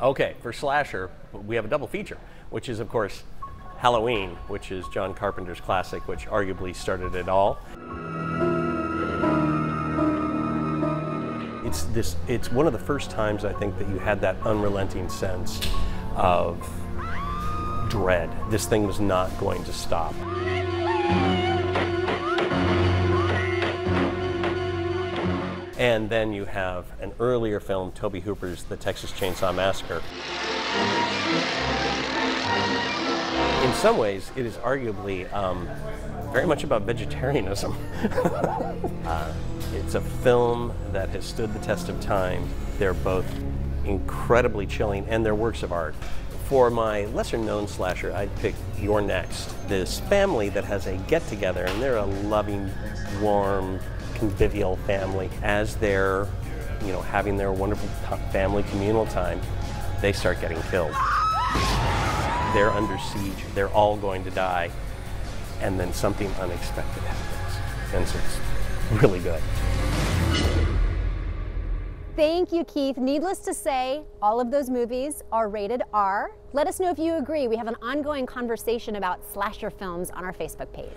Okay, for slasher, we have a double feature, which is, of course, Halloween, which is John Carpenter's classic, which arguably started it all. It's one of the first times, I think, that you had that unrelenting sense of dread. This thing was not going to stop. And then you have an earlier film, Tobe Hooper's The Texas Chainsaw Massacre. In some ways, it is arguably very much about vegetarianism. It's a film that has stood the test of time. They're both incredibly chilling, and they're works of art. For my lesser-known slasher, I'd pick You're Next. This family that has a get-together, and they're a loving, warm, convivial family. As they're, having their wonderful family communal time, they start getting killed. They're under siege. They're all going to die, and then something unexpected happens, and so it's really good. Thank you, Keith. Needless to say, all of those movies are rated R. Let us know if you agree. We have an ongoing conversation about slasher films on our Facebook page.